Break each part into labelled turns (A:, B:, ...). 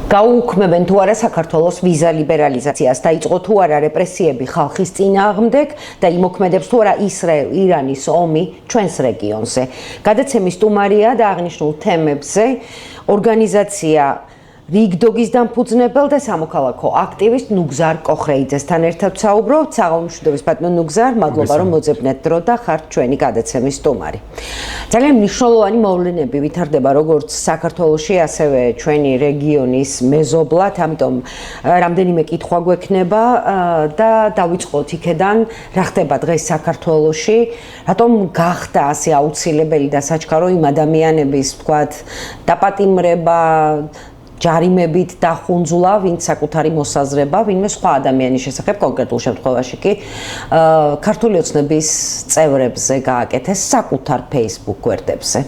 A: გაუქმებენ თუ არა საქართველოს ვიზა ლიბერალიზაციას, დაიწყო თუ არა რეპრესიები ხალხის წინააღმდეგ და იმოქმედებს თუ არა ისრაელ-ირანის ომი ჩვენს რეგიონზე. გადაცემის სტუმარია და აღნიშნულ თემებზე ორგანიზაცია რიგდოგის დამფუძნებელ და სამოქალაქო აქტივისტ ნუგზარ კოხრეიძესთან ერთად ვსაუბრობთ. საღამომშვიდობის ბატონო ნუგზარ, მადლობა რომ მოძებნეთ დრო და ხართ ჩვენი გადაცემის სტუმარი. ძალიან მნიშვნელოვანი მოვლენები ვითარდება როგორც საქართველოში, ასევე ჩვენი რეგიონის მეზობლად, ამიტომ რამდენიმე კითხვა გვექნება და დავიწყოთ იქედან, რა ხდება დღეს საქართველოში, რატომ გახდა ასე აუცილებელი და საჩქარო იმ ადამიანების, ვთქვათ, დაპატიმრება ჯარიმებით დახუნძლა, ვინც საკუთარი მოსაზრება, ვინმე სხვა ადამიანის შესახებ კონკრეტულ შემთხვევაში კი ქართული ოცნების წევრებზე გააკეთეს საკუთარ Facebook გვერდებზე.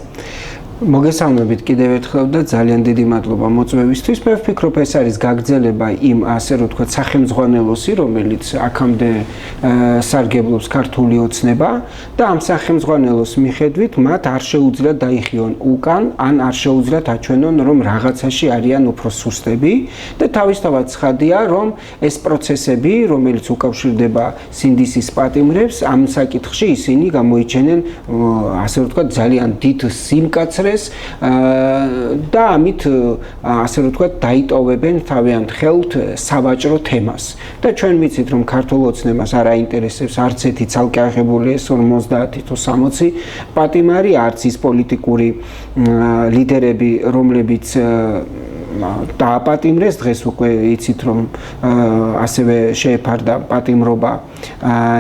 B: მოგესალმებით კიდევ ერთხელ და ძალიან დიდი მადლობა მოწვევისთვის. მე ვფიქრობ, ეს არის გაგრძელება იმ ასე რომ ვთქვათ სახელმძღვანელოსი, რომელიც აქამდე სარგებლობს ქართული ოცნება და ამ სახელმძღვანელოს მიხედვით მათ არ შეუძლიათ დაიხიონ უკან, ან არ შეუძლიათ აჩვენონ, რომ რაღაცაში არიან უფრო სუსტები და თავისთავად ცხადია, რომ ეს პროცესები, რომელიც უკავშირდება სინდისის პატიმრებს, ამ საკითხში ისინი გამოიჩენენ ასე რომ ვთქვათ ძალიან დიდ სიმკაცრეს და ამით ასე რომ ვთქვათ დაიტოვებენ თავიანთ ხელთ სავაჭრო თემას. და ჩვენ ვიცით, რომ ქართულ ოცნებას არ აინტერესებს არც ერთი ცალკე აღებული ეს 50 თუ 60 პატიმარი, არც ის პოლიტიკური ლიდერები, რომლებიც დააპატიმრეს. დღეს უკვე იცით, რომ ასევე შეეფარდა პატიმრობა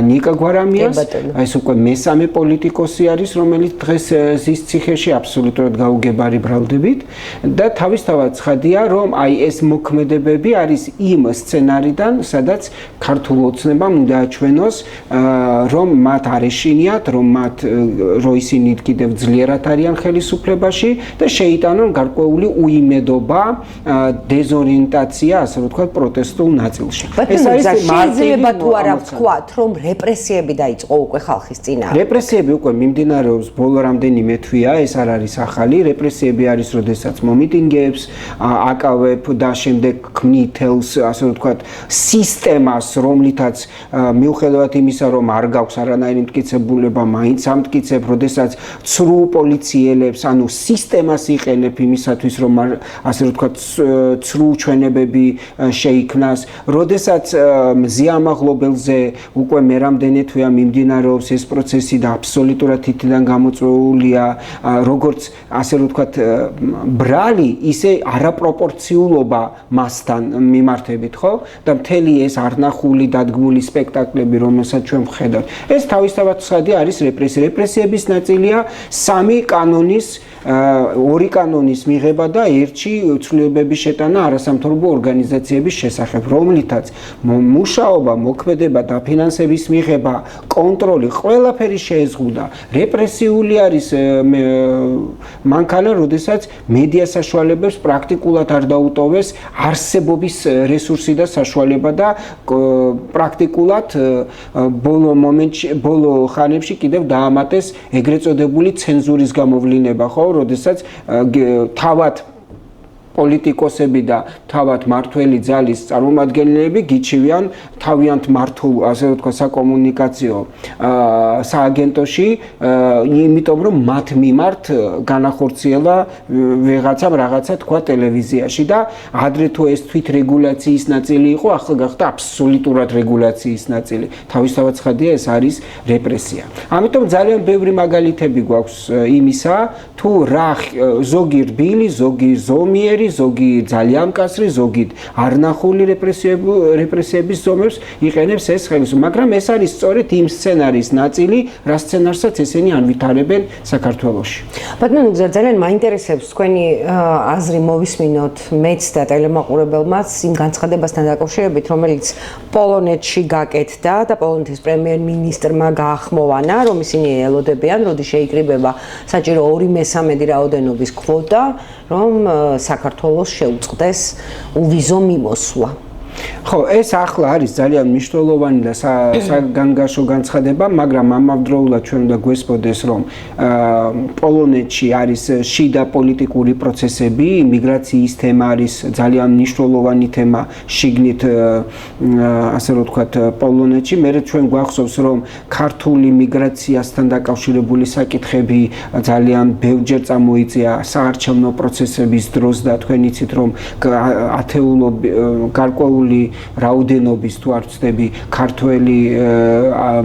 B: ნიკა გვარამიას. ეს უკვე მესამე პოლიტიკოსი არის, რომელიც დღეს ზის ციხეში აბსოლუტურად გაუგებარი ბრალდებით და თავისთავად ცხადია, რომ აი ეს მოქმედებები არის იმ სცენარიდან, სადაც ქართულ ოცნებამ უნდა აჩვენოს, რომ მათ არ ეშინიათ, რომ ისინი კიდევ ძლიერად არიან ხელისუფლებაში და შეიტანონ გარკვეული უიმედობა, დეზორიენტაცია, ასე რომ ვთქვათ, პროტესტულ ნაწილში.
A: ეს არის შეიძლება თუ არა ვთქვათ, რომ რეპრესიები დაიწყო უკვე ხალხის წინააღმდეგ.
B: რეპრესიები უკვე მიმდინარეობს ბოლო რამდენიმე თვეა, ეს არ არის ახალი. რეპრესიები არის, როდესაც მომიტინგეებს აკავებ და შემდეგ ქმნითელს, ასე რომ ვთქვათ, სისტემას, რომლითაც მიუხედავად იმისა, რომ არ გაქვს არანაირი მტკიცებულება, მაინც ამტკიცებ, როდესაც ცრუ პოლიციელებს, ანუ სისტემას იყენებ იმისათვის, რომ ასე რომ ვთქვათ, ცრუ ჩვენებები შეიქმნას, როდესაც მზიამაღლობელზე უკვე მე რამდენი თვეა მიმდინარეობს ეს პროცესი და აბსოლუტურად თითიდან გამოწვეულია, როგორც ასე რომ ვთქვათ, ბრალი, ისე არაპროპორციულობა მასთან მიმართებით, ხო? და მთელი ეს არნახული დადგმული სპექტაკლები, რომელსაც ჩვენ ვხედავთ, ეს თავისთავად ცხადია არის რეპრესიების ნაწილია ორი კანონის მიღება და ერთში ცვლილებების შეტანა არასამთავრობო ორგანიზაციების შესახებ, რომლითაც მუშაობა, მოქმედება და ფინანსების მიღება, კონტროლი, ყველაფერი შეეზღუდა. რეპრესიული არის მანქანა, როდესაც მედია საშუალებებს პრაქტიკულად არ დაუტოვეს არსებობის რესურსი და საშუალება და პრაქტიკულად ბოლო ხანებში კიდევ დაამატეს ეგრეთ წოდებული ცენზურის გამოვლინება, ხო, როდესაც თავად პოლიტიკოსები და თავად მართველი ძალის წარმომადგენლები გიჩივიან თავიანთ მართულ, ასე ვთქვათ, საკომუნიკაციო სააგენტოში, იმიტომ რომ მათ მიმართ განახორციელა ვიღაცამ რაღაცა თქვა ტელევიზიაში და ადრე თუ ეს თვით რეგულაციის ნაწილი იყო, ახლა გახდა აბსოლუტურად რეგულაციის ნაწილი. თავისთავად ცხადია, ეს არის რეპრესია. ამიტომ ძალიან ბევრი მაგალითები გვაქვს იმისა, თუ რა ზოგი რბილი, ზოგი ზომიერი, ზოგი ძალიან მკაცრი, ზოგი არნახული რეპრესიების ზომებს იყენებს ეს ხელისუფლება, მაგრამ ეს არის სწორედ იმ სცენარის ნაწილი, რა სცენარსაც ესენი ანვითარებენ საქართველოში.
A: ბატონო ნუგზარ, ძალიან მაინტერესებს თქვენი აზრი მოვისმინოთ მეც და ტელემაყურებელმაც იმ განცხადებასთან დაკავშირებით, რომელიც პოლონეთში გაკეთდა და პოლონეთის პრემიერ-მინისტრმა გაახმოვანა, რომ ისინი ელოდებიან, როდის შეიკრიბება საჭირო 2/3 რაოდენობის კვოტა, რომ საქართველოს შეუწყდეს უვიზო მიმოსვლა.
B: ხო, ეს ახლა არის ძალიან მნიშვნელოვანი და საგანგაშო განცხადება, მაგრამ ამავდროულად ჩვენ უნდა გვესწროდეს, რომ პოლონეთში არის შიდა პოლიტიკური პროცესები, იმიგრაციის თემა არის ძალიან მნიშვნელოვანი თემა შიგნით, ასე რომ ვთქვათ, პოლონეთში. მერე ჩვენ გვახსოვს, რომ ქართული მიგრაციასთან დაკავშირებული საკითხები ძალიან ბევრჯერ წამოიწია საარჩევნო პროცესების დროს და თქვენ იცით, რომ გარკვეული რაოდენობის თუ არ ვცდები ქართველი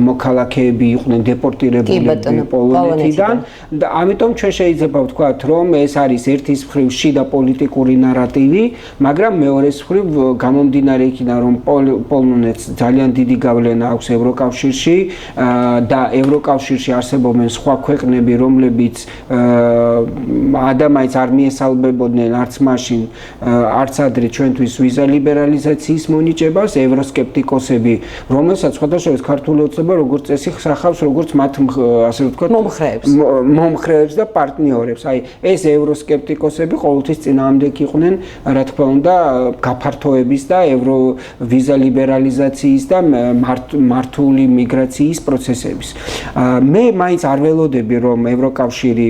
B: მოქალაქეები იყვნენ დეპორტირებული პოლონეთიდან და ამიტომ ჩვენ შეიძლება ვთქვათ, რომ ეს არის ერთის მხრივ შიდა პოლიტიკური ნარატივი, მაგრამ მეორეს მხრივ გამომდინარე იქიდან, რომ პოლონეთს ძალიან დიდი გავლენა აქვს ევროკავშირში და ევროკავშირში არსებობენ სხვა ქვეყნები, რომლებიც ადამიანს არ მიესალმებოდნენ არც მაშინ, არც ადრე ჩვენთვის ვიზა ლიბერალიზაციის მონიჭებას, ევროსკეპტიკოსები, რომელსაც სხვადასხვა ქართული ოცნება როგორც წესი ხსახავს, როგორც მათ ასე ვთქვათ, მომხრეებს და პარტნიორებს. აი, ეს ევროსკეპტიკოსები ყოველთვის წინააღმდეგ იყვნენ, რა თქმა უნდა, გაფართოების და ვიზა ლიბერალიზაციის და მართული მიგრაციის პროცესების. მე მაინც არ ველოდები, რომ ევროკავშირი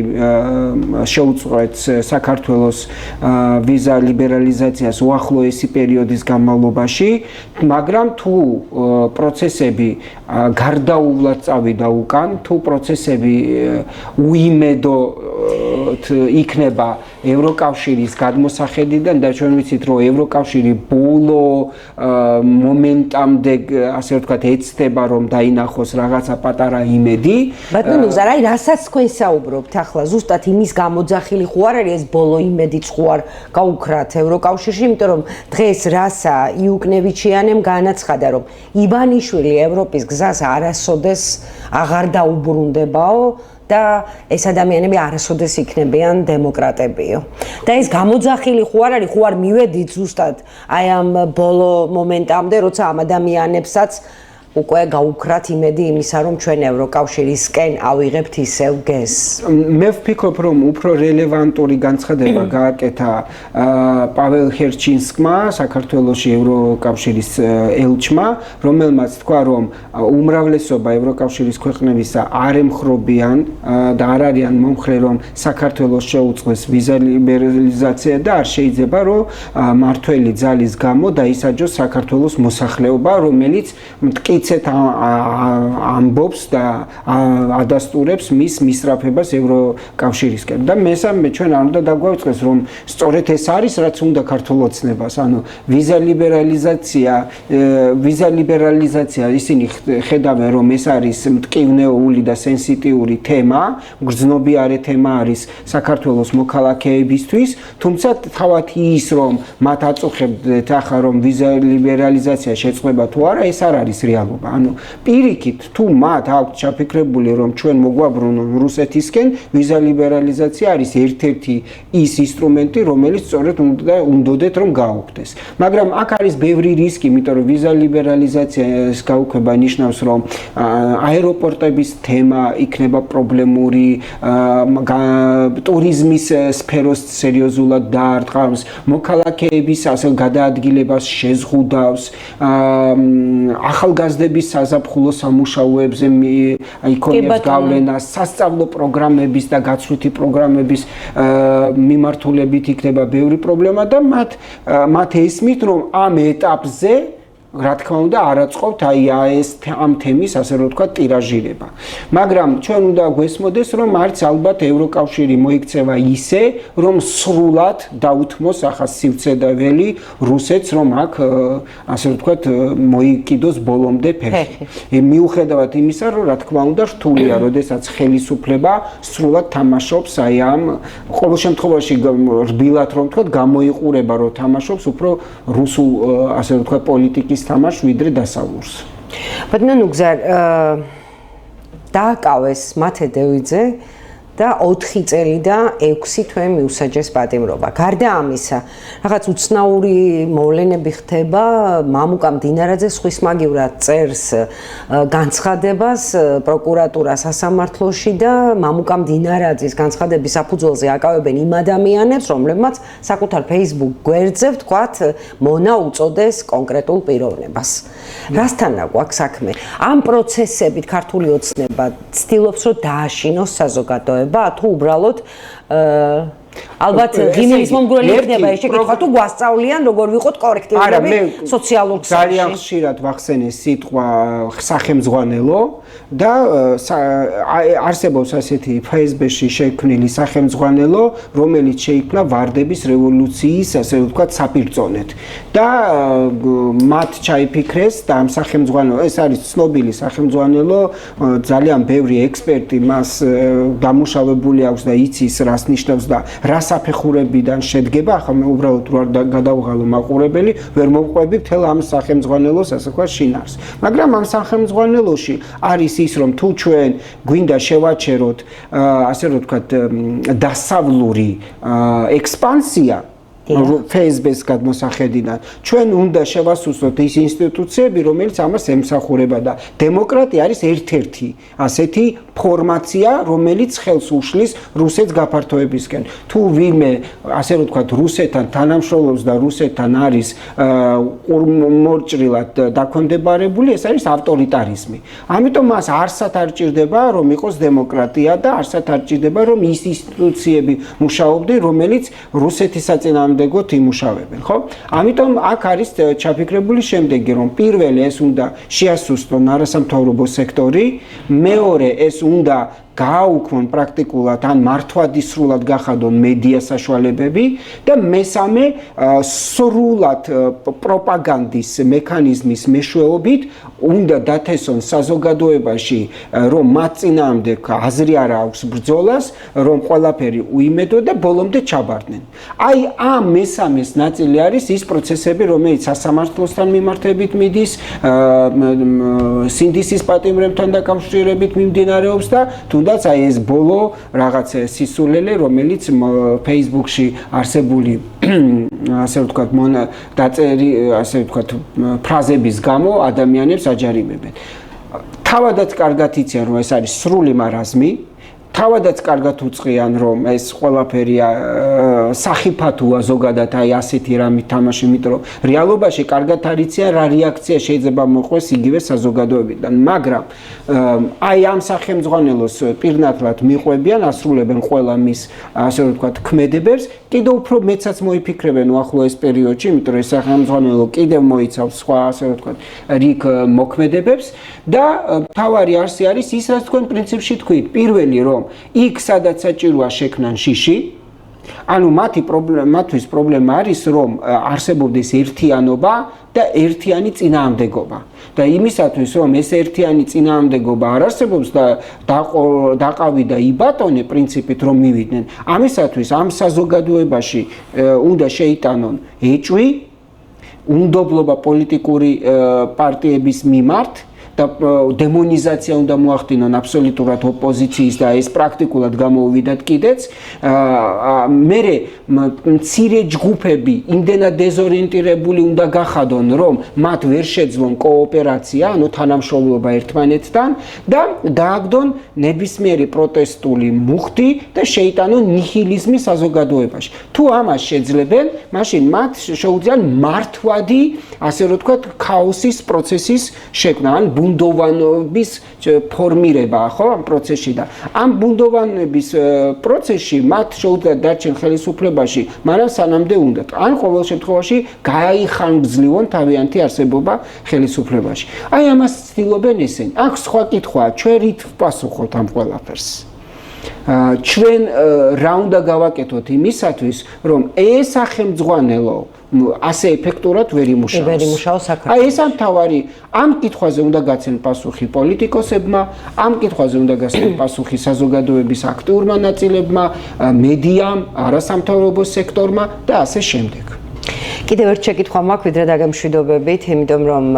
B: შეუწყოს საქართველოს ვიზა ლიბერალიზაციას უახლოესი პერიოდის განმავლობაში, მაგრამ თუ პროცესები გარდაუვლად წავიდა უკან, თუ პროცესები უიმედოდ იქნება ევროკავშირის გადმოსახედიდან და ჩვენ ვიცით, რომ ევროკავშირი ბოლო მომენტამდე, ასე ვთქვათ, ეცდება, რომ დაინახოს რაღაცა პატარა იმედი.
A: ბატონო, აი, რასაც თქვენ საუბრობთ ახლა, ზუსტად იმის გამოძახილი ხო არ არის ეს ბოლო იმედიც ხო არ გაუქრათ ევროკავშირში, იმიტომ რომ დღეს რასა იუკნევიჩიანემ განაცხადა, რომ ივანიშვილი ევროპის გზას არასოდეს აღარ დაუბრუნდებაო და ეს ადამიანები არასოდეს იქნებიან დემოკრატებიო. და ეს გამოძახილი ხო არ არის, ხო არ მივედით ზუსტად აი ამ ბოლო მომენტამდე, როცა ამ ადამიანებსაც უკვე გაუქრათ იმედი იმისა, რომ ჩვენ ევროკავშირისკენ ავიღებთ ისევ გეზს.
B: მე ვფიქრობ, რომ უფრო რელევანტური განცხადება გააკეთა პაվել ჰერჩინსკმა, საქართველოში ევროკავშირის ელჩმა, რომელმაც თქვა, რომ უმრავლესობა ევროკავშირის ქვეყნებისა არ ემხრობიან და არ არიან მომხრე, რომ საქართველოს შეუწყოს ვიზა ლიბერალიზაცია და არ შეიძლება, რომ მართველი ძალის გამო დაისაჯოს საქართველოს მოსახლეობა, რომელიც მტკიცედ ამბობს და ადასტურებს მის მისწრაფებას ევროკავშირისკენ. და მესამე ჩვენ არ უნდა დაგვაუწყდეს, რომ სწორედ ეს არის, რაც უნდა ქართულ ოცნებას. ანუ ვიზა ლიბერალიზაცია ისინი ხედავენ, რომ ეს არის მტკივნეული და სენსიტიური თემა, გრძნობიარე თემა არის საქართველოს მოქალაქეებისთვის, თუმცა თავად ის, რომ მათ აწუხებდეთ ახლა, რომ ვიზა ლიბერალიზაცია შეწყდება თუ არა, ეს არ არის რეალობა. ანუ პირიქით, თუ მათ აქვთ ჩაფიქრებული, რომ ჩვენ მოგვაბრუნონ რუსეთისკენ, ვიზა ლიბერალიზაცია არის ერთ-ერთი ის ინსტრუმენტი, რომელიც სწორედ უნდოდეთ რომ გაუქმდეს. მაგრამ აქ არის ბევრი რისკი, იმიტომ რომ ვიზა ლიბერალიზაციის გაუქმება ნიშნავს, რომ აეროპორტების თემა იქნება პრობლემური, ტურიზმის სფეროს სერიოზულად დაარტყამს, მოქალაქეების ასე გადაადგილებას შეზღუდავს, ახალგაზრდების საზაფხულო სამუშაოებზე იქონიებს გავლენა, სასწავლო პროგრამების და გაცვლითი პროგრამების მიმართულებით იქნება ბევრი პრობლემა და მათ ესმით, რომ ამ ეტაპზე რა თქმა უნდა არაწყობთ ამ თემის ასე რომ ვთქვათ ტირაჟირება. მაგრამ ჩვენ უნდა გვესმოდეს, რომ არც ალბათ ევროკავშირი მოიქცევა ისე, რომ სრულად დაუთმოს ახლა სივცედაველი რუსეთს, რომ აქ ასე რომ ვთქვათ მოიკიდოს ბოლომდე ფეხი. მიუხედავად იმისა, რომ რა თქმა უნდა რთულია, როდესაც ხელისუფლება სრულად თამაშობს აი ამ ყოველ შემთხვევაში რბილად რომ ვთქვათ გამოიყურება, რომ თამაშობს უფრო რუსულ ასე რომ ვთქვათ პოლიტიკის თამაშ ვიდრე დასავლურს.
A: ბატონო ნუგზარ, დააკავეს მათე დევიძე და 4 წელი და 6 თვე მიუსაჯეს პატიმრობა. გარდა ამისა, რაღაც უცნაური მოვლენები ხდება, მამუკა მდინარაძე სხვის მაგივრად წერს განცხადებას პროკურატურა სასამართლოში და მამუკა მდინარაძის განცხადების საფუძველზე აკავებენ იმ ადამიანებს, რომლებმაც საკუთარ Facebook გვერდზე ვთქვათ, მონა უწოდეს კონკრეტულ პიროვნებას. რასთან გვაქვს საქმე? ამ პროცესებით ქართული ოცნება ცდილობს რომ დააშინოს საზოგადოება, თუ უბრალოდ ალბათ ღიმილის მომგვრელი იქნება ეს შეკითხვა, თუ გვასწავლიან როგორ ვიყოთ კორექტიულები სოციალურ ქსელში.
B: ძალიან ხშირად ვახსენე სიტყვა სახელმძღვანელო და არსებობს ასეთი FSB-ში შექმნილი სახელმძღვანელო, რომელიც შეიქმნა ვარდების რევოლუციის, ასე ვთქვათ, საპირწონედ. და მათ ჩაიფიქრეს და ამ სახელმძღვანელო, ეს არის ცნობილი სახელმძღვანელო, ძალიან ბევრი ექსპერტი მას დამუშავებული აქვს და იცის რას ნიშნავს და რა საფეხურებიდან შედგება, ახლა მე უბრალოდ ვარ გადავღალო მაყურებელი, ვერ მოვყვები მთელ ამ სახელმძღვანელოს, ასე ვთქვათ, შინაარს. მაგრამ ამ სახელმძღვანელოში არის ის, რომ თუ ჩვენ გვინდა შევაჩეროთ, ასე რომ ვთქვათ, დასავლური ექსპანსია Facebook-ს გადმოსახედიდან, ჩვენ უნდა შევასუსტოთ ის ინსტიტუციები, რომელიც ამას ემსახურება და დემოკრატია არის ერთ-ერთი ასეთი ფორმაცია, რომელიც ხელს უშლის რუსეთს გაფართოებისკენ. თუ ვინმე, ასე რომ ვთქვათ, რუსეთთან თანამშრომლობს და რუსეთთან არის ყურმორჭრილად დაქვემდებარებული, ეს არის ავტორიტარიზმი. ამიტომ მას არსად არ ჭირდება, რომ იყოს დემოკრატია და არსად არ ჭირდება, რომ ის ინსტიტუციები მუშაობდნენ, რომელიც რუსეთის საწინააღმდეგოდ იმუშავებენ, ხო? ამიტომ აქ არის ჩაფიქრებული შემდეგი, რომ პირველი ეს უნდა შეასუსტონ არასამთავრობო სექტორი, მეორე ეს უნდა გააუქმონ პრაქტიკულად ან მართვადისრულად გახადონ მედია საშუალებები და მესამე სრულად პროპაგანდის მექანიზმის მეშვეობით უნდა დათესონ საზოგადოებაში, რომ მათ წინააღმდეგ აზრი არ აქვს ბრძოლას, რომ ყველაფერი უიმედო და ბოლომდე ჩაბარდნენ. აი ამ მესამეს ნაწილი არის ის პროცესები, რომელიც სასამართლოსთან მიმართებით მიდის, სინდისის პატიმრებთან დაკავშირებით მიმდინარეობს და თუნდაც აი ეს ბოლო რაღაც სისულელე, რომელიც Facebook-ში არსებული ასე ვთქვათ, დაწერი, ასე ვთქვათ, ფრაზების გამო ადამიანებს აჯარიმებენ. თავადაც კარგად იციან, რომ ეს არის სრული მარაზმი, თავადაც კარგად უწყიან, რომ ეს ყველაფერი სახიფათოა ზოგადად აი ასეთი რამე თამაში, იმიტომ რომ რეალობაში კარგად არ იციან რა რეაქცია შეიძლება მოყვეს იგივე საზოგადოებიდან, მაგრამ აი ამ სახელმძღვანელოს პირნათლად მიყვებიან, ასრულებენ ყველა მის, ასე ვთქვათ, ქმედებებს, კიდევ უფრო მეცაც მოიფიქრებენ უახლოეს პერიოდში, იმიტომ რომ ეს სახელმძღვანელო კიდევ მოიცავს სხვა, ასე ვთქვათ, რიგ მოქმედებებს და მთავარი არსი არის ის, რაც თქვენ პრინციპში თქვით, პირველი რომ იქ სადაც საჭიროა შექმნან შიში, ანუ მათთვის პრობლემა არის, რომ არსებობდეს ერთიანობა და ერთიანი წინააღმდეგობა. და იმისათვის, რომ ეს ერთიანი წინააღმდეგობა არ არსებობს და დაყავი და იბატონე პრინციპით რომ მივიდნენ, ამისათვის ამ საზოგადოებაში უნდა შეიტანონ ეჭვი, უნდობლობა პოლიტიკური პარტიების მიმართ და დემონიზაცია უნდა მოახდინონ აბსოლუტურად ოპოზიციის და ეს პრაქტიკულად გამოუვიდათ კიდეც. მერე მცირე ჯგუფები იმდენად დეზორიენტირებული უნდა გახადონ, რომ მათ ვერ შეძლონ კოოპერაცია, ანუ თანამშრომლობა ერთმანეთთან და დააგდონ ნებისმიერი პროტესტული მუხტი და შეიტანონ ნიჰილიზმი საზოგადოებაში. თუ ამას შეძლებენ, მაშინ მათ შეუძლიათ მართვადი, ასე რომ ვთქვათ, ქაოსის პროცესის შექმნა, ან ბუნდოვანობის ფორმირება, ხო, ამ პროცესში და ამ ბუნდოვანების პროცესში მათ შეუძლიათ დარჩენ ხელისუფლებაში, მაგრამ სანამდე უნდათ. ან ყოველ შემთხვევაში გაიხანგრძლივონ თავიანთი არსებობა ხელისუფლებაში. აი ამას ცდილობენ ესენი. აქ სხვა კითხვაა, ჩვენ რით ვპასუხოთ ამ ყველაფერს? ჩვენ რა უნდა გავაკეთოთ იმისათვის, რომ ეს სახელმძღვანელო ასე ეფექტურად ვერ იმუშაოს. აი ეს ამთავარი, ამ კითხვაზე უნდა გაცენ პასუხი პოლიტიკოსებმა, ამ კითხვაზე უნდა გაცენ პასუხი საზოგადოების აქტიურმა ნაწილებმა, მედიამ, არასამთავრობო სექტორმა და ასე შემდეგ.
A: კიდევ ერთ შეკითხვა მაქვს, ვიდრე დაგემშვიდობებით, იმიტომ რომ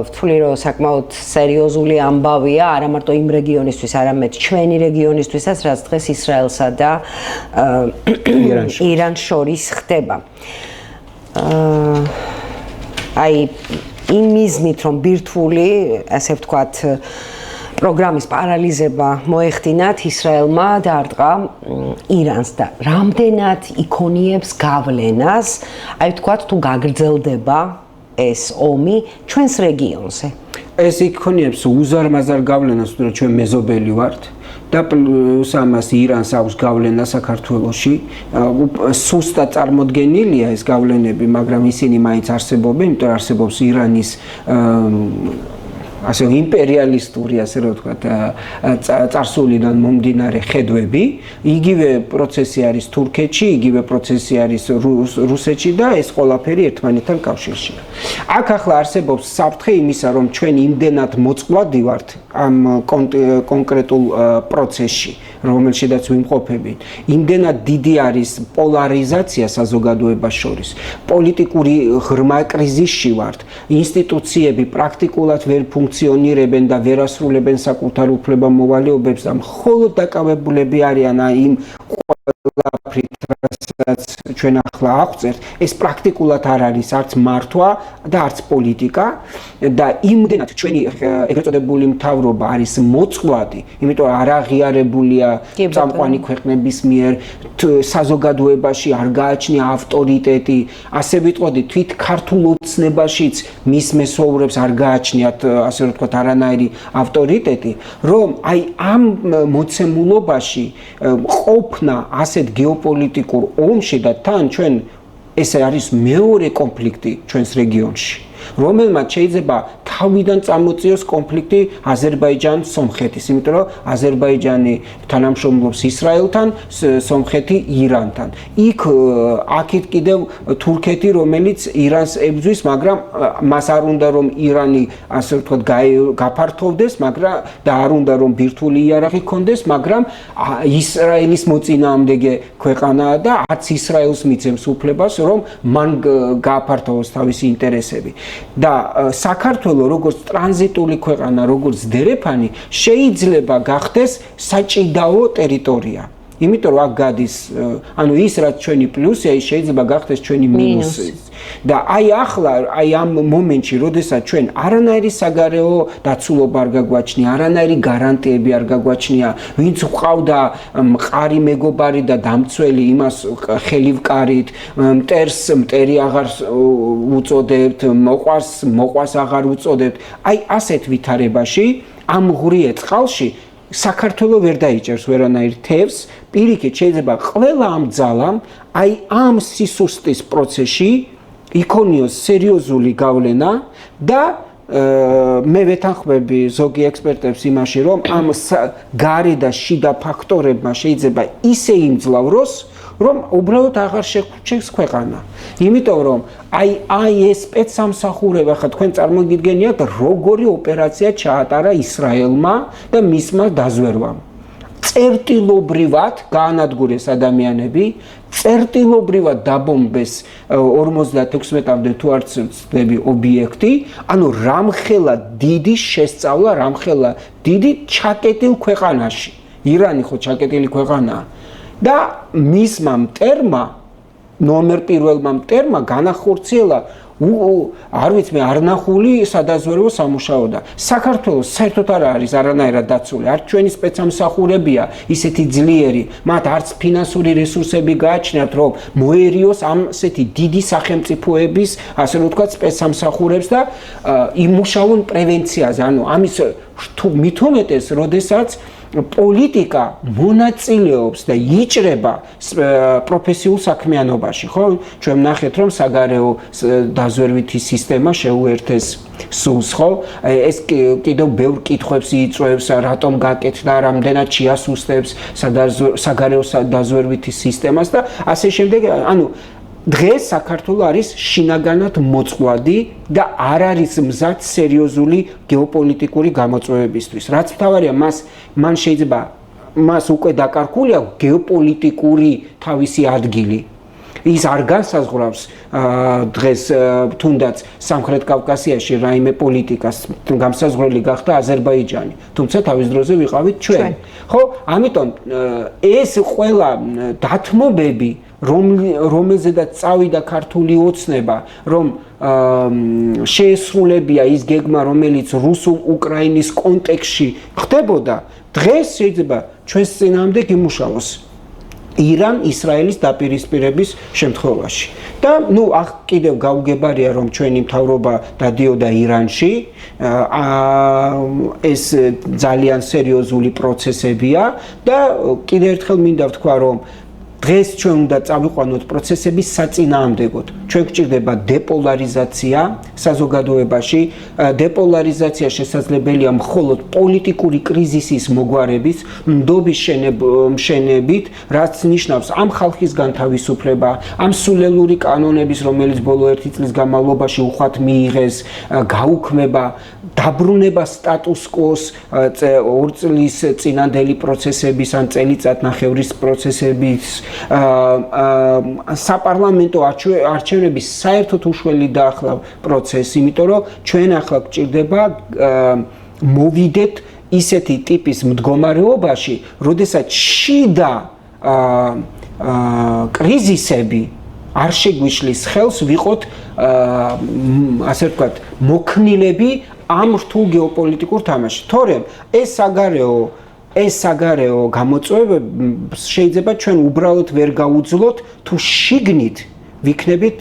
A: ვთვლი რომ საკმაოდ სერიოზული ამბავია, არა მარტო იმ რეგიონისთვის, არამედ ჩვენი რეგიონისთვისაც, რაც დღეს ისრაელსა და ირანს შორის ხდება. აი იმ მიზნით რომ ბირთვული, ასე ვთქვათ, პროგრამის პარალიზება მოეხდინათ ისრაელმა დაარტყა ირანს და რამდენად იქონიებს გავლენას, აი ვთქვათ, თუ გაგრძელდება ეს ომი ჩვენს რეგიონზე.
B: ეს იქონიებს უზარმაზარ გავლენას, რომ ჩვენ მეზობელი ვართ. და პლუს ამას ირანს აქვს გავლენა საქართველოში. სუსტად წარმოდგენილია ეს გავლენები, მაგრამ ისინი მაინც არსებობენ, იმიტომ რომ არსებობს ირანის ასე იმპერიალისტური, ასე რომ ვთქვათ, წარსულიდან მომდინარე ხედვები. იგივე პროცესი არის თურქეთში, იგივე პროცესი არის რუსეთში და ეს ყველაფერი ერთმანეთთან კავშირშია. აქ ახლა არსებობს საფრთხე იმისა, რომ ჩვენ იმდენად მოწყვლადი ვართ ამ კონკრეტულ პროცესში, რომელშიც ვიმყოფებით. იმდენად დიდი არის პოლარიზაცია საზოგადოებას შორის. პოლიტიკური ღრმა კრიზისში ვართ. ინსტიტუციები პრაქტიკულად ვერ ფუნქციონირებენ და ვერ ასრულებენ საკუთარ უფლებამოვალეობებს და მხოლოდ დაკავებულები არიან იმ ყველაფრით, რასაც ჩვენ ახლა აღწერთ, ეს პრაქტიკულად არ არის არც მართვა და არც პოლიტიკა და იმდენად ჩვენი ეგრეთ წოდებული მთავრობა არის მოწყვლადი, იმიტომ რომ არ აღიარებულია წამყვანი ქვეყნების მიერ, საზოგადოებაში არ გააჩნია ავტორიტეტი, ასე ვიტყოდი, თვით ქართულ ოცნებაშიც მის მესვეურებს არ გააჩნიათ, ასე რომ ვთქვათ, არანაირი ავტორიტეტი, რომ აი ამ მოცემულობაში ყოფნა ასეთ გეოპოლიტიკურ ომში და თან ჩვენ ეს არის მეორე კონფლიქტი ჩვენს რეგიონში, რომელმაც შეიძლება თავიდან წამოწიოს კონფლიქტი აზერბაიჯან-სომხეთის, იმიტომ რომ აზერბაიჯანი თანამშრომლობს ისრაელთან, სომხეთი ირანთან. აქეთ კიდევ თურქეთი, რომელიც ირანს ებრძვის, მაგრამ მას არ უნდა რომ ირანი, ასე ვთქვათ, გაფართოვდეს, მაგრამ და არ უნდა რომ ბირთვული იარაღი ჰქონდეს, მაგრამ ისრაელის მოწინააღმდეგე ქვეყანაა და არც ისრაელს მიცემს უფლებას, რომ მან გააფართოვოს თავისი ინტერესები. და საქართველოს როგორც ტრანზიტული ქვეყანა, როგორც დერეფანი შეიძლება გახდეს საჭიდაო ტერიტორია. იმიტომ რომ აქ გადის, ანუ ის რაც ჩვენი პლუსია, ის შეიძლება გახდეს ჩვენი მინუსი. და აი ახლა, აი ამ მომენტში, როდესაც ჩვენ არანაირი საგარეო დაცულობა არ გაგვაჩნია, არანაირი გარანტიები არ გაგვაჩნია, ვინც ყავდა მყარი მეგობარი და დამცველი, იმას ხელი ვკარით, მტერს მტერი აღარ უწოდებთ, მოყვას აღარ უწოდებთ. აი ასეთ ვითარებაში, ამ ღურიე წყალში საქართველოს ვერ დაიჭერს ვერანაირ თევზს, პირიქით შეიძლება ყველა ამ ძალამ აი ამ სისუსტის პროცესში იქონიოს სერიოზული გავლენა და მე ვეთანხმები ზოგი ექსპერტებს იმაში, რომ ამ გარე და შიდა ფაქტორებმა შეიძლება ისე იმძლავროს, რომ უბრალოდ აღარ შეგვჩენს ქვეყანა. იმიტომ რომ აი ეს სპეცსამსახურება, ხა თქვენ წარმოგიდგენიათ, როგორი ოპერაცია ჩაატარა ისრაელმა და მისმა დაზვერვამ. წერტილობრივად გაანადგურეს ადამიანები, წერტილობრივად დაბომბეს 56-მდე თუ არ ვცდები ობიექტი, ანუ რამხელა დიდი შესწავლა, რამხელა დიდი ჩაკეტილ ქვეყანაში. ირანი ხო ჩაკეტილი ქვეყანაა. და მისმა მტერმა, ნომერ პირველმა მტერმა განახორციელა არ ვიცი მე არნახული სადაზვერვო სამუშაო. საქართველოს საერთოდ არ არის არანაირად დაცული, არც ჩვენი სპეცსამსახურებია ისეთი ძლიერი, მათ არც ფინანსური რესურსები გააჩნიათ, რომ მოერიოს ამ ასეთი დიდი სახელმწიფოების, ასე რომ ვთქვათ, სპეცსამსახურებს და იმუშაონ პრევენციაზე. ანუ ამის თუ მით უმეტეს, როდესაც პოლიტიკა მონაწილეობს და იჭრება პროფესიულ საქმიანობაში, ხო? ჩვენ ვნახეთ, რომ საგარეო დაზვერვითი სისტემა შეუერთეს სულს, ხო? ეს კიდევ ბევრ კითხვებს იწვევს, რატომ გაკეთდა, რამდენად შეასუსტებს საგარეო დაზვერვითი სისტემას და ასე შემდეგ, ანუ დღეს საქართველოს არის შინაგანად მოწყვლადი და არ არის მზად სერიოზული გეოპოლიტიკური გამოწვევებისთვის. რაც მთავარია, მან შეიძლება მას უკვე დაკარგული აქვს გეოპოლიტიკური თავისი ადგილი. ის არ განსაზღვრავს დღეს თუნდაც სამხრეთ კავკასიაში რაიმე პოლიტიკას, განსაზღვრელი გახდა აზერბაიჯანი, თუმცა თავის დროზე ვიყავით ჩვენ. ხო, ამიტომ ეს ყველა დათმობები, რომელზედაც წავიდა ქართული ოცნება, რომ შეესრულებია ის გეგმა, რომელიც რუსულ-უკრაინის კონტექსტში ხდებოდა, დღეს შეიძლება ჩვენს წინააღმდეგ იმუშაოს ირან-ისრაელის დაპირისპირების შემთხვევაში. და კიდევ გაუგებარია, რომ ჩვენი მთავრობა დადიოდა ირანში, ეს ძალიან სერიოზული პროცესებია და კიდევ ერთხელ მინდა ვთქვა, რომ დღეს ჩვენ უნდა წავიყვანოთ პროცესების საწინააღმდეგოდ. ჩვენ გვჭირდება დეპოლარიზაცია საზოგადოებაში. დეპოლარიზაცია შესაძლებელია მხოლოდ პოლიტიკური კრიზისის მოგვარებით, ნდობის მშენებით, რაც ნიშნავს ამ ხალხის განთავისუფლება, ამ სულელური კანონების, რომელიც ბოლო 1 წლის განმავლობაში უხვად მიიღეს, გაუქმება, დაბრუნება სტატუს-კვოს 2 წლის წინანდელი პროცესების ან წელიწადნახევრის პროცესების საპარლამენტო არჩევნების საერთოდ უშველი დაახლავ პროცესი, იმიტომ რომ ჩვენ ახლა გვჭირდება მოვიდეთ ისეთი ტიპის მდგომარეობაში, როდესაც შიდა კრიზისები არ შეგვიშლის ხელს ვიყოთ ასე ვთქვათ მოქნილები ამ რთულ გეოპოლიტიკურ თამაშში. თორემ ეს საგარეო გამოწვევები შეიძლება ჩვენ უბრალოდ ვერ გაუძლოთ თუ შიგნით ვიქნებით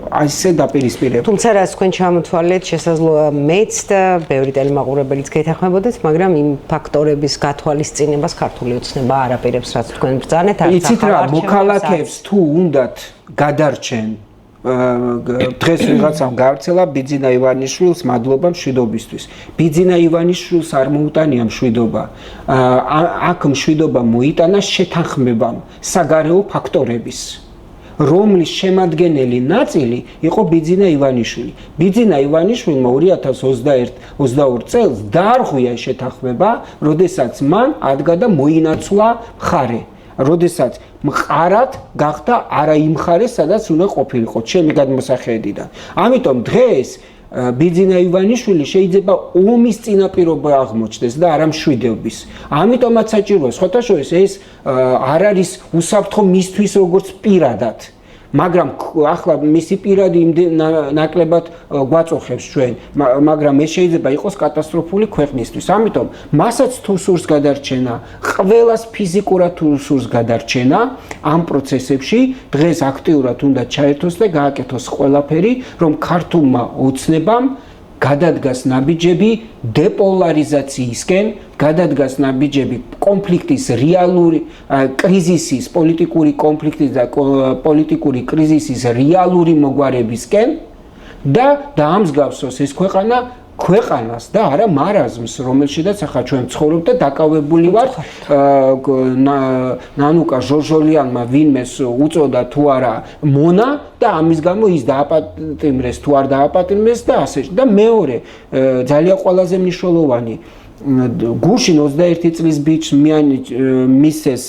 B: ასე დაპირისპირებული.
A: თუმცა რაც თქვენ ჩამოთვალეთ, შესაძლოა მეც და ბევრი ტელემაყურებელიც გეთანხმებოდეთ, მაგრამ იმ ფაქტორების გათვალისწინებას ქართული ოცნება არ აპირებს, რაც თქვენ ბრძანეთ,
B: იცით რა, მოქალაქეებს თუ უნდათ გადარჩენ დღეს ვიღაცამ გაარცელა ბიძინა ივანიშვილს მადლობა მშვიდობისთვის. ბიძინა ივანიშვილს არ მოუტანია მშვიდობა. აქ მშვიდობა მოიტანა შეთანხმებამ საგარეო ფაქტორების, რომლის შემადგენელი ნაწილი იყო ბიძინა ივანიშვილი. ბიძინა ივანიშვილმა 2021-22 წელს დაარღვია შეთანხმება, როდესაც მან ადგა და მოინაცვლა მხარე. როდესაც მყარად გახდა არა იმ მხარეს, სადაც უნდა ყოფილიყო ჩემი გადმოსახედიდან. ამიტომ დღეს ბიძინა ივანიშვილი შეიძლება ომის წინაპირობა აღმოჩნდეს და არა მშვიდობის. ამიტომაც საჭიროა სხვათაშორის ეს არ არის უსაფრთხო მისთვის როგორც პირადად. მაგრამ ახლა მისი პირადი ნაკლებად გვაწუხებს ჩვენ, მაგრამ ეს შეიძლება იყოს კატასტროფული ქვეყნისთვის. ამიტომ მასაც თუ სურს გადარჩენა, ყველას ფიზიკურად თუ სურს გადარჩენა ამ პროცესებში, დღეს აქტიურად უნდა ჩაერთოს და გააკეთოს ყველაფერი, რომ ქართულმა ოცნებამ გადადგას ნაბიჯები დეპოლარიზაციისკენ, გადადგას ნაბიჯები კონფლიქტის რეალური კრიზისის, პოლიტიკური კონფლიქტის და პოლიტიკური კრიზისის რეალური მოგვარებისკენ და დაამსგავსოს ეს ქვეყანას და არა მარაზმს, რომელშიც ახლა ჩვენ ცხოვრობთ და დაკავებული ვართ ნანუკა ჟორჟოლიანმა ვინმეს უწოდა თუ არა მონა და ამის გამო ის დააპატიმრეს თუ არ დააპატიმრეს და ასე და მეორე ძალიან ყველაზე მნიშვნელოვანი გუშინ 21 წლის ბიჭს მისცეს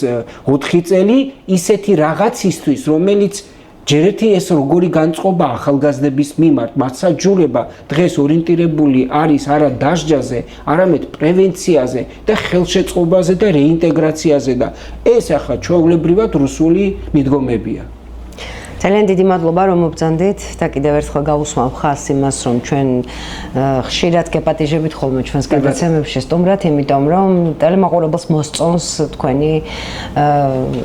B: 4 წელი ისეთი რაღაცისთვის, რომელიც ჯერეთი ეს როგორი განწყობა ახალგაზრდების მიმართ, მასაჯურება დღეს ორიენტირებული არის არა დასჯაზე, არამედ პრევენციაზე და ხელშეწყობაზე და რეინტეგრაციაზე და ეს ახლა ჩვეულებრივად რუსული მიდგომებია.
A: ძალიან დიდი მადლობა რომ მობრძანდით და კიდევ ერთხელ გავუსმავ ხაზს იმას რომ ჩვენ ხშირად გეპატიჟებით ხოლმე ჩვენს გადაცემებში სტუმრად, იმიტომ რომ ტელემაყურებელს მოსწონს თქვენი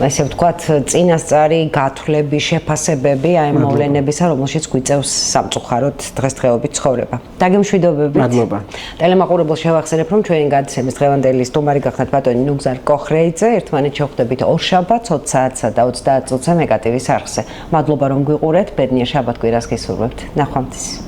A: ესე ვთქვათ წინასწარი გათვლები, შეფასებები აი ამ მოვლენებისა, რომელშიც გვიწევს სამწუხაროდ დღესდღეობით ცხოვრება. დაგემშვიდობებით.
B: მადლობა.
A: ტელემაყურებელს შევახსენებ რომ ჩვენი გადაცემის დღევანდელი სტუმარი გახდათ ბატონი ნუგზარ კოხრეიძე, ერთმანეთს შევხვდებით ორ შაბათს 20 საათსა და 30 წუთზე მეგატივის არხზე. მადლობა რომ გვიყურეთ, ბედნიერ შაბათ კვირას გისურვებთ. ნახვამდის.